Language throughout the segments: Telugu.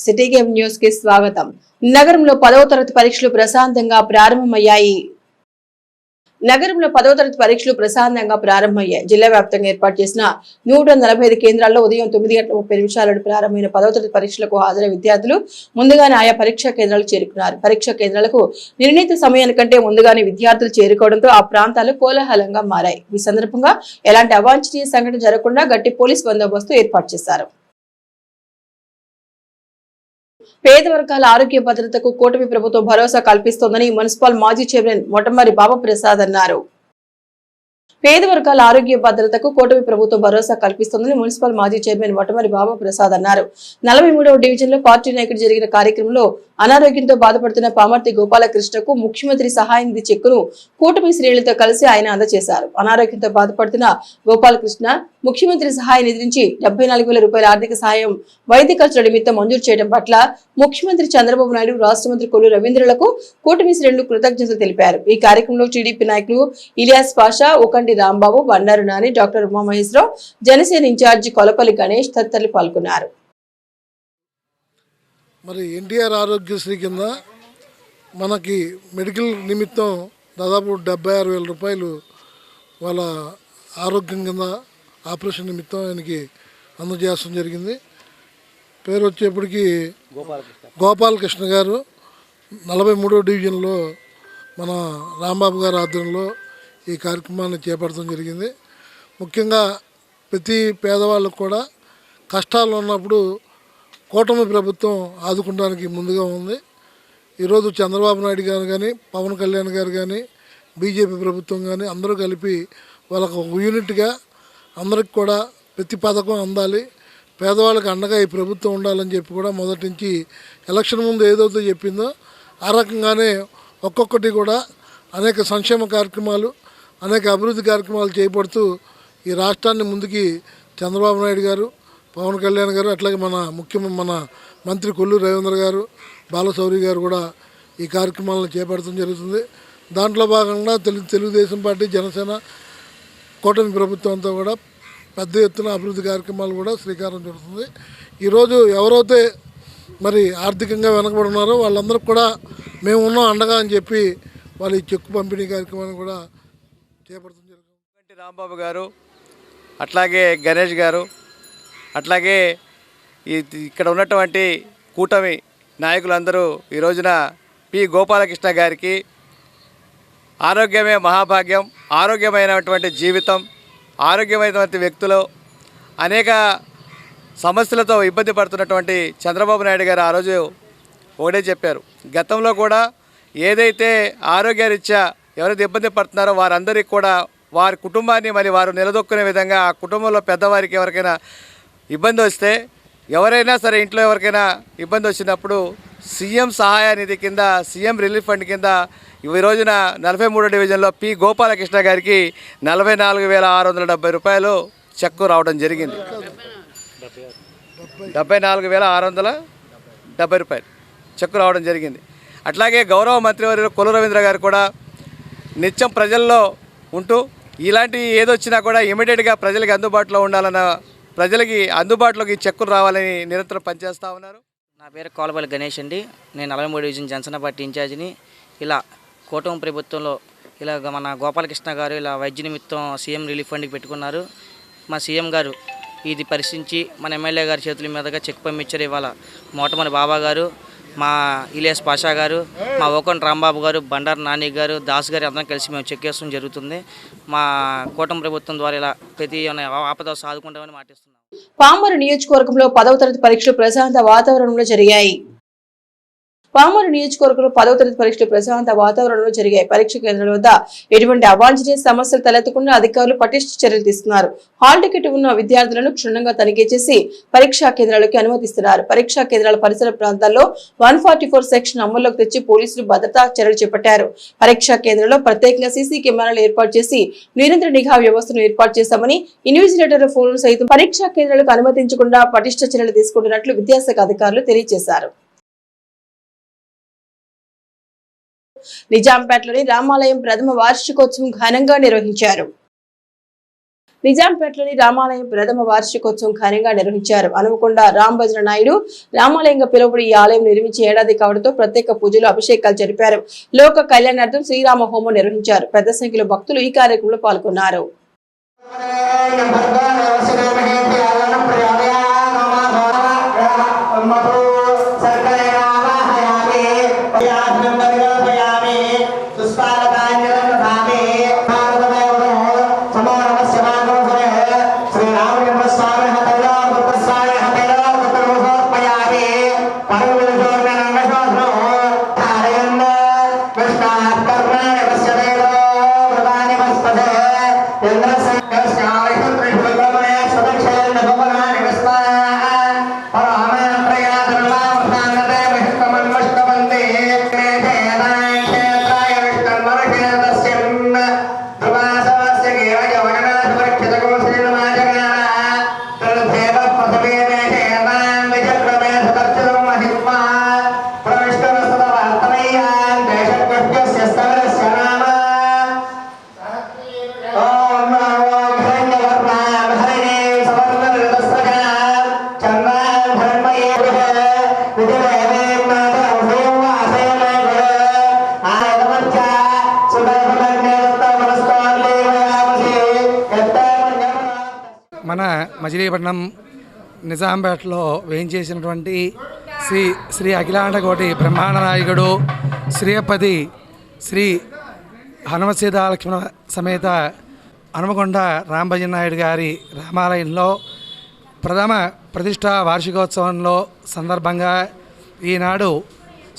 సిటీ గేమ్ న్యూస్ కి స్వాగతం. నగరంలో 10వ తరగతి పరీక్షలు ప్రశాంతంగా ప్రారంభమయ్యాయి. జిల్లా వ్యాప్తంగా ఏర్పాటు చేసిన 145 కేంద్రాల్లో ఉదయం 9:30 ప్రారంభమైన 10వ తరగతి పరీక్షలకు హాజరైన విద్యార్థులు ముందుగానే ఆయా పరీక్షా కేంద్రాలకు చేరుకున్నారు. పరీక్షా కేంద్రాలకు నిర్ణీత సమయానికంటే ముందుగానే విద్యార్థులు చేరుకోవడంతో ఆ ప్రాంతాలు కోలాహలంగా మారాయి. ఈ సందర్భంగా ఎలాంటి అవాంఛనీయ సంఘటన జరగకుండా గట్టి పోలీస్ బందోబస్తు ఏర్పాటు చేశారు. పేద వర్గాల ఆరోగ్య భద్రతకు కూటమి ప్రభుత్వం భరోసా కల్పిస్తోందని మున్సిపల్ మాజీ చైర్మన్ మొటమరి బాబుప్రసాద్ అన్నారు. పేద వర్గాల ఆరోగ్య భద్రతకు కూటమి ప్రభుత్వం భరోసా కల్పిస్తోందని మున్సిపల్ మాజీ చైర్మన్ మొటమరి బాబుప్రసాద్ అన్నారు. 43వ డివిజన్ లో పార్టీ నాయకుడు జరిగిన కార్యక్రమంలో అనారోగ్యంతో బాధపడుతున్న పామర్తి గోపాలకృష్ణకు ముఖ్యమంత్రి సహాయ నిధి చెక్కును కూటమి శ్రేణులతో కలిసి ఆయన అందజేశారు. అనారోగ్యంతో బాధపడుతున్న గోపాలకృష్ణ ముఖ్యమంత్రి సహాయ నిధి నుంచి 74,000 రూపాయల ఆర్థిక సహాయం వైద్య ఖర్చుల నిమిత్తం మంజూరు చేయడం పట్ల ముఖ్యమంత్రి చంద్రబాబు నాయుడు, రాష్ట్ర మంత్రి కొల్లు రవీంద్రలకు కూటమి శ్రేణులు కృతజ్ఞతలు తెలిపారు. ఈ కార్యక్రమంలో టీడీపీ నాయకులు ఇలియాస్ పాషా, ఒకంటి రాంబాబు, బండారు నాని, డాక్టర్ ఉమామహేశ్వరరావు, జనసేన ఇన్ఛార్జి కొలపల్లి గణేష్ తదితరులు పాల్గొన్నారు. మరి ఎన్టీఆర్ ఆరోగ్యశ్రీ కింద మనకి మెడికల్ నిమిత్తం దాదాపు 76,000 రూపాయలు వాళ్ళ ఆరోగ్యం కింద ఆపరేషన్ నిమిత్తం ఆయనకి అందజేయడం జరిగింది. పేరు వచ్చేప్పటికి గోపాలకృష్ణ గారు 43వ డివిజన్లో మన రాంబాబు గారి ఆధ్వర్యంలో ఈ కార్యక్రమాన్ని చేపట్టడం జరిగింది. ముఖ్యంగా ప్రతి పేదవాళ్ళకు కూడా కష్టాలు ఉన్నప్పుడు కూటమి ప్రభుత్వం ఆదుకోవడానికి ముందుగా ఉంది. ఈరోజు చంద్రబాబు నాయుడు గారు కానీ, పవన్ కళ్యాణ్ గారు కానీ, బీజేపీ ప్రభుత్వం కానీ అందరూ కలిపి వాళ్ళకు ఒక యూనిట్గా అందరికి కూడా ప్రతి పథకం అందాలి, పేదవాళ్ళకి అండగా ఈ ప్రభుత్వం ఉండాలని చెప్పి కూడా మొదటి నుంచి ఎలక్షన్ ముందు ఏదైతే చెప్పిందో ఆ రకంగానే ఒక్కొక్కటి కూడా అనేక సంక్షేమ కార్యక్రమాలు, అనేక అభివృద్ధి కార్యక్రమాలు చేపడుతూ ఈ రాష్ట్రాన్ని ముందుకి చంద్రబాబు నాయుడు గారు, పవన్ కళ్యాణ్ గారు, అట్లాగే మన మంత్రి కొల్లు రవీంద్ర గారు, బాలశౌరి గారు కూడా ఈ కార్యక్రమాలను చేపట్టడం జరుగుతుంది. దాంట్లో భాగంగా తెలుగుదేశం పార్టీ, జనసేన కూటమి ప్రభుత్వం అంతా కూడా పెద్ద ఎత్తున అభివృద్ధి కార్యక్రమాలు కూడా శ్రీకారం చుడుతుంది. ఈరోజు ఎవరైతే మరి ఆర్థికంగా వెనకబడి ఉన్నారో వాళ్ళందరికీ కూడా మేము ఉన్నాం అండగా అని చెప్పి వాళ్ళు ఈ చెక్కు పంపిణీ కార్యక్రమాన్ని కూడా చేపట్టడం జరుగుతుంది. రాంబాబు గారు, అట్లాగే గణేష్ గారు, అట్లాగే ఇక్కడ ఉన్నటువంటి కూటమి నాయకులందరూ ఈ రోజున పి గోపాలకృష్ణ గారికి ఆరోగ్యమే మహాభాగ్యం, ఆరోగ్యమైనటువంటి జీవితం, ఆరోగ్యమైనటువంటి వ్యక్తులు, అనేక సమస్యలతో ఇబ్బంది పడుతున్నటువంటి చంద్రబాబు నాయుడు గారు ఆ రోజు ఒకటే చెప్పారు. గతంలో కూడా ఏదైతే ఆరోగ్యరీత్యా ఎవరైతే ఇబ్బంది పడుతున్నారో వారందరికీ కూడా వారి కుటుంబాన్ని మరి వారు నిలదొక్కునే విధంగా ఆ కుటుంబంలో పెద్దవారికి ఎవరికైనా ఇబ్బంది వస్తే, ఎవరైనా సరే ఇంట్లో ఎవరికైనా ఇబ్బంది వచ్చినప్పుడు సీఎం సహాయ నిధి కింద, సీఎం రిలీఫ్ ఫండ్ కింద ఈ రోజున 43వ డివిజన్లో పి గోపాలకృష్ణ గారికి 44,670 రూపాయలు చెక్కు రావడం జరిగింది. 74,670 రూపాయలు చెక్కు రావడం జరిగింది. అట్లాగే గౌరవ మంత్రివర్యులు కొల్లు రవీంద్ర గారు కూడా నిత్యం ప్రజల్లో ఉంటూ ఇలాంటి ఏదొచ్చినా కూడా ఇమీడియట్గా ప్రజలకి అందుబాటులో ఉండాలన్న, ప్రజలకి అందుబాటులోకి చెక్కులు రావాలని నిరంతరం పనిచేస్తూ ఉన్నారు. నా పేరు కొలపల్లి గణేష్ అండి. నేను 43వ డివిజన్ జనసేన పార్టీ ఇన్ఛార్జిని. ఇలా కూటమి ప్రభుత్వంలో ఇలా మన గోపాలకృష్ణ గారు ఇలా వైద్య నిమిత్తం సీఎం రిలీఫ్ ఫండ్కి పెట్టుకున్నారు. మా సీఎం గారు ఇది పరిశీలించి మన ఎమ్మెల్యే గారి చేతుల మీదుగా చెక్ పంపించారు. ఇవాళ మోటమని బాబా గారు, మా ఇలియాస్ పాషా గారు, మా ఓకొండ రాంబాబు గారు, బండారు నాని గారు, దాస్ గారు అందరం కలిసి మేము చెక్ వేయడం జరుగుతుంది. మా కూటమి ప్రభుత్వం ద్వారా ఇలా ప్రతి ఆపద సాదుకుంటామని మాటిస్తున్నాం. పామరు నియోజకవర్గంలో 10వ తరగతి పరీక్షలు ప్రశాంత వాతావరణంలో జరిగాయి. పామరు నియోజకవర్గంలో 10వ తరగతి పరీక్షలు ప్రశాంత వాతావరణంలో జరిగాయి. పరీక్ష కేంద్రాల వద్ద ఎటువంటి అవాంఛనీయ సమస్యలు తలెత్తకుండా అధికారులు పటిష్ట చర్యలు తీసుకున్నారు. హాల్ టికెట్ ఉన్న విద్యార్థులను క్షుణ్ణంగా తనిఖీ చేసి పరీక్షా కేంద్రాలకు అనుమతిస్తున్నారు. పరీక్షా కేంద్రాల పరిసర ప్రాంతాల్లో 144 సెక్షన్ అమల్లోకి తెచ్చి పోలీసులు భద్రతా చర్యలు చేపట్టారు. పరీక్షా కేంద్రంలో ప్రత్యేకంగా సీసీ కెమెరాలు ఏర్పాటు చేసి నిరంతర నిఘా వ్యవస్థను ఏర్పాటు చేశామని, ఇన్విజిలేటర్ ఫోన్లు సైతం పరీక్షా కేంద్రాలకు అనుమతించకుండా పటిష్ట చర్యలు తీసుకుంటున్నట్లు విద్యాశాఖ అధికారులు తెలియజేశారు. నిజాంపేటలోని రామాలయం ప్రథమ వార్షికోత్సవం ఘనంగా నిర్వహించారు. నిజాంపేటలోని రామాలయం ప్రథమ వార్షికోత్సవం ఘనంగా నిర్వహించారు. హనుమకొండ రాంభజన నాయుడు రామాలయంగా పిలువబడి ఈ ఆలయం నిర్మించి ఏడాది కావడంతో ప్రత్యేక పూజలు అభిషేకాలు జరిపారు. లోక కళ్యాణార్థం శ్రీరామ హోమం నిర్వహించారు. పెద్ద సంఖ్యలో భక్తులు ఈ కార్యక్రమంలో పాల్గొన్నారు. మన మచిలీపట్నం నిజాంపేటలో వేయించేసినటువంటి శ్రీ అఖిలాండకోటి బ్రహ్మాండ నాయకుడు శ్రీపతి శ్రీ హనుమసీతాలక్ష్మణ సమేత హనుమకొండ రాంభజన నాయుడు గారి రామాలయంలో ప్రథమ ప్రతిష్టా వార్షికోత్సవంలో సందర్భంగా ఈనాడు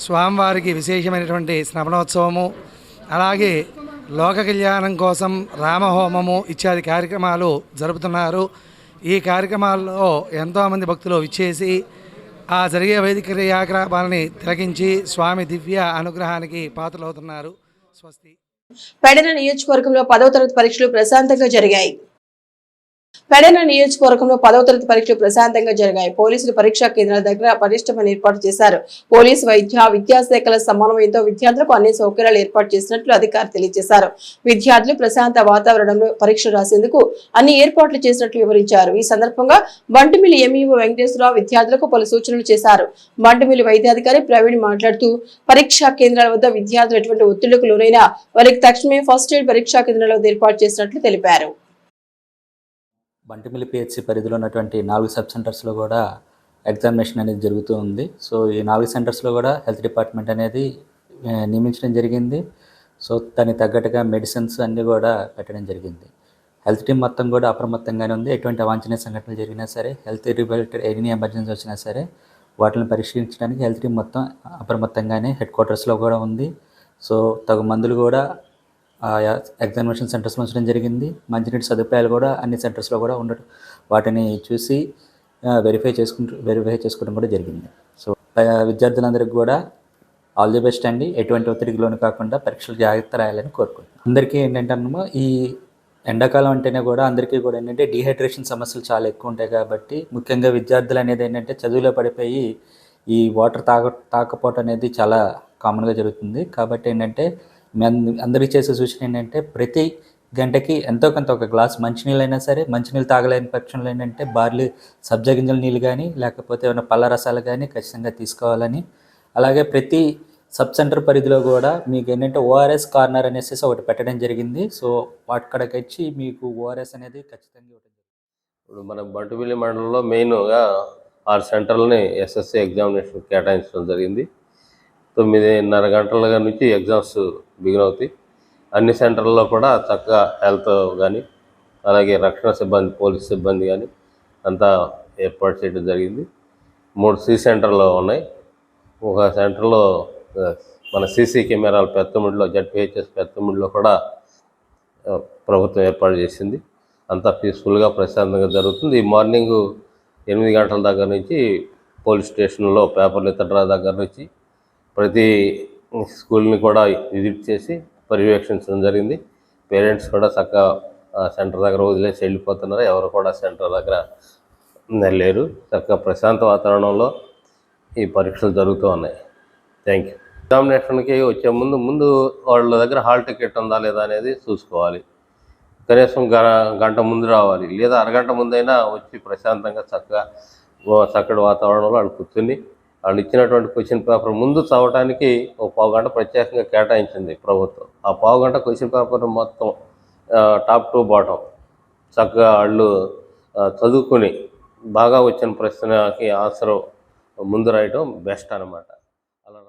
స్వామివారికి విశేషమైనటువంటి స్నపనోత్సవము, అలాగే లోక కళ్యాణం కోసం రామహోమము ఇత్యాది కార్యక్రమాలు జరుపుతున్నారు. ఈ కార్యక్రమాల్లో ఎంతోమంది భక్తులు విచ్చేసి ఆ జరిగే వైదిక క్రియాకలాపాలని తిలకించి స్వామి దివ్య అనుగ్రహానికి పాత్రలవుతున్నారు. స్వస్తి. పెడన నియోజకవర్గంలో 10వ తరగతి పరీక్షలు ప్రశాంతంగా జరిగాయి. పెడన నియోజకవర్గంలో 10వ తరగతి పరీక్షలు ప్రశాంతంగా జరిగాయి. పోలీసులు పరీక్షా కేంద్రాల దగ్గర పటిష్టమైన ఏర్పాటు చేశారు. పోలీసు విద్యాశాఖల సమన్వయంతో విద్యార్థులకు అన్ని సౌకర్యాలు ఏర్పాటు చేసినట్లు అధికారులు తెలియజేశారు. విద్యార్థులు ప్రశాంత వాతావరణంలో పరీక్ష రాసేందుకు అన్ని ఏర్పాట్లు చేసినట్లు వివరించారు. ఈ సందర్భంగా బంటిమిల్లి ఎంఈఓ వెంకటేశ్వరరావు విద్యార్థులకు పలు సూచనలు చేశారు. బంటిమిల్లి వైద్యాధికారి ప్రవీణ్ మాట్లాడుతూ పరీక్షా కేంద్రాల వద్ద విద్యార్థులు ఎటువంటి ఒత్తిళ్లకు లోనైనా వారికి తక్షణమే ఫస్ట్ ఎయిడ్ పరీక్షా కేంద్రాల వద్ద ఏర్పాటు చేసినట్లు తెలిపారు. బంటిమిల్లి పిహెచ్సి పరిధిలో ఉన్నటువంటి 4 సబ్ సెంటర్స్లో కూడా ఎగ్జామినేషన్ అనేది జరుగుతూ ఉంది. సో ఈ 4 సెంటర్స్లో కూడా హెల్త్ డిపార్ట్మెంట్ అనేది నియమించడం జరిగింది. సో దానికి తగ్గట్టుగా మెడిసిన్స్ అన్నీ కూడా పెట్టడం జరిగింది. హెల్త్ టీం మొత్తం కూడా అప్రమత్తంగానే ఉంది. ఎటువంటి అవాంఛనీయ సంఘటనలు జరిగినా సరే, హెల్త్ రిలేటెడ్ ఎనీ ఎమర్జెన్సీ వచ్చినా సరే వాటిని పరిష్కరించడానికి హెల్త్ టీం మొత్తం అప్రమత్తంగానే హెడ్ క్వార్టర్స్లో కూడా ఉంది. సో తగు మందులు కూడా ఎగ్జామినేషన్ సెంటర్స్లో ఉంచడం జరిగింది. మంచినీటి సదుపాయాలు కూడా అన్ని సెంటర్స్లో కూడా ఉండటం, వాటిని చూసి వెరిఫై చేసుకోవడం కూడా జరిగింది. సో విద్యార్థులందరికీ కూడా ఆల్ ది బెస్ట్ అండి. ఎటువంటి ఒత్తిడికి లోను కాకుండా పరీక్షలు జాగ్రత్త రాయాలని కోరుకుంటున్నాను. అందరికీ ఏంటంటే ఈ ఎండాకాలం అంటేనే కూడా అందరికీ కూడా ఏంటంటే డీహైడ్రేషన్ సమస్యలు చాలా ఎక్కువ ఉంటాయి. కాబట్టి ముఖ్యంగా విద్యార్థులు అనేది ఏంటంటే చదువులో పడిపోయి ఈ వాటర్ తాకపోవటం అనేది చాలా కామన్గా జరుగుతుంది. కాబట్టి ఏంటంటే అందరికీ చేసే సూచన ఏంటంటే ప్రతి గంటకి ఎంతో కొంత ఒక గ్లాస్ మంచినీళ్ళు అయినా సరే, మంచినీళ్ళు తాగలేని పక్షంలో ఏంటంటే బార్లీ సబ్జా గింజల నీళ్ళు కానీ లేకపోతే ఏమైనా పళ్ళ రసాలు కానీ ఖచ్చితంగా తీసుకోవాలని, అలాగే ప్రతి సబ్ సెంటర్ పరిధిలో కూడా మీకు ఏంటంటే ఓఆర్ఎస్ కార్నర్ అనేసి ఒకటి పెట్టడం జరిగింది. సో అక్కడికి వచ్చి మీకు ఓఆర్ఎస్ అనేది ఖచ్చితంగా ఇవ్వడం జరిగింది. ఇప్పుడు మన బంటుమిల్లి మండలంలో మెయిన్గా 6 సెంటర్లని ఎస్ఎస్సి ఎగ్జామినేషన్ కేటాయించడం జరిగింది. 9:30 గంటల నుంచి ఎగ్జామ్స్ బిగిన్ అవుతాయి. అన్ని సెంటర్లలో కూడా చక్కగా హెల్త్ కానీ అలాగే రక్షణ సిబ్బంది, పోలీస్ సిబ్బంది కానీ అంతా ఏర్పాటు చేయడం జరిగింది. 3 సి సెంటర్లు ఉన్నాయి. ఒక సెంటర్లో మన సీసీ కెమెరాలు పెత్తమిడిలో, జడ్పీహెచ్ఎస్ పెత్తమిడిలో కూడా ప్రభుత్వం ఏర్పాటు చేసింది. అంతా పీస్ఫుల్గా ప్రశాంతంగా జరుగుతుంది. ఈ మార్నింగ్ 8 గంటల దగ్గర నుంచి పోలీస్ స్టేషన్లో పేపర్లు ఎత్తడం దగ్గర నుంచి ప్రతి స్కూల్ని కూడా విజిట్ చేసి పర్యవేక్షించడం జరిగింది. పేరెంట్స్ కూడా చక్కగా సెంటర్ దగ్గర వదిలేసి వెళ్ళిపోతున్నారు. ఎవరు కూడా సెంటర్ దగ్గర లేరు. చక్కగా ప్రశాంత వాతావరణంలో ఈ పరీక్షలు జరుగుతూ ఉన్నాయి. Thank you. ఎగ్జామినేషన్కి వచ్చే ముందు వాళ్ళ దగ్గర హాల్ టికెట్ ఉందా లేదా అనేది చూసుకోవాలి. కనీసం గంట ముందు రావాలి, లేదా అరగంట ముందైనా వచ్చి ప్రశాంతంగా చక్కటి వాతావరణంలో వాళ్ళు కూర్చుని వాళ్ళు ఇచ్చినటువంటి క్వశ్చన్ పేపర్ ముందు చదవడానికి ఒక పావుగంట ప్రత్యేకంగా కేటాయించింది ప్రభుత్వం. ఆ పావుగంట క్వశ్చన్ పేపర్ మొత్తం టాప్ టు బాటం చక్కగా వాళ్ళు చదువుకుని బాగా వచ్చిన ప్రశ్నకి ఆన్సర్ ముందు రాయడం బెస్ట్ అన్నమాట. అలా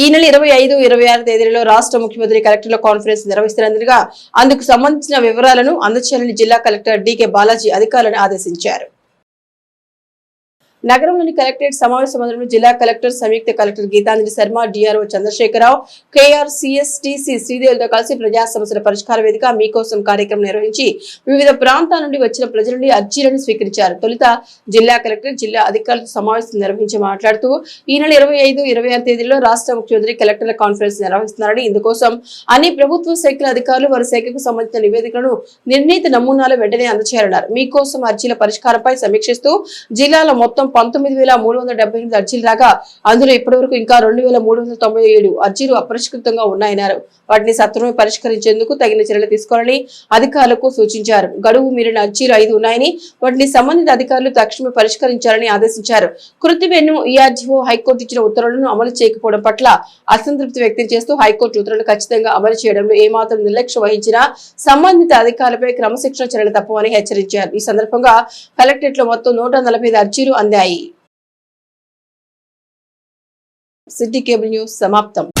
ఈ నెల 25, 26 తేదీలలో రాష్ట్ర ముఖ్యమంత్రి కలెక్టర్ల కాన్ఫరెన్స్ నిర్వహిస్తున్నందుగా అందుకు సంబంధించిన వివరాలను అందచేయాలని జిల్లా కలెక్టర్ డికే బాలాజీ అధికారులను ఆదేశించారు. నగరంలోని కలెక్టరేట్ సమావేశ మందిరంలో జిల్లా కలెక్టర్, సంయుక్త collector Geetanjali Sharma, DRO Chandrasekhara Rao, KRCSTC శ్రీదేవులతో కలిసి ప్రజా సమస్యల పరిష్కార వేదిక మీకోసం కార్యక్రమం నిర్వహించి వివిధ ప్రాంతాల నుండి వచ్చిన ప్రజల నుండి అర్జీలను స్వీకరించారు. తొలుత జిల్లా కలెక్టర్ జిల్లా అధికారులతో సమావేశం నిర్వహించి మాట్లాడుతూ ఈ నెల 25, 26 తేదీల్లో రాష్ట్ర ముఖ్యమంత్రి కలెక్టర్ల కాన్ఫరెన్స్ నిర్వహిస్తున్నారని, ఇందుకోసం అన్ని ప్రభుత్వ శాఖల అధికారులు వారి శాఖకు సంబంధించిన నివేదికలను నిర్ణీత నమూనాలు వెంటనే అందజేయాలన్నారు. మీకోసం అర్జీల పరిష్కారంపై సమీక్షిస్తూ జిల్లాలో మొత్తం 19,378 అర్జీలు రాగా అందులో ఇప్పటివరకు ఇంకా 2,397 అర్జీలు అపరిష్కృతంగా ఉన్నాయన్నారు. వాటిని సత్వరమే పరిష్కరించేందుకు తగిన చర్యలు తీసుకోవాలని అధికారులకు సూచించారు. గడువు మీరిన అర్జీలు 5 ఉన్నాయని వాటిని సంబంధిత అధికారులు తక్షణమే పరిష్కరించాలని ఆదేశించారు. కృత్రిమేను ERGO హైకోర్టు ఇచ్చిన ఉత్తర్వులను అమలు చేయకపోవడం పట్ల అసంతృప్తి వ్యక్తం చేస్తూ హైకోర్టు ఉత్తర్వులను ఖచ్చితంగా అమలు చేయడంలో ఏమాత్రం నిర్లక్ష్యం వహించినా సంబంధిత అధికారులపై క్రమశిక్షణ చర్యలు తప్పవని హెచ్చరించారు. ఈ సందర్భంగా కలెక్టరేట్ లో మొత్తం 145 అర్జీలు అందాయి. సిటీ కేబుల్ న్యూస్ సమాప్తం.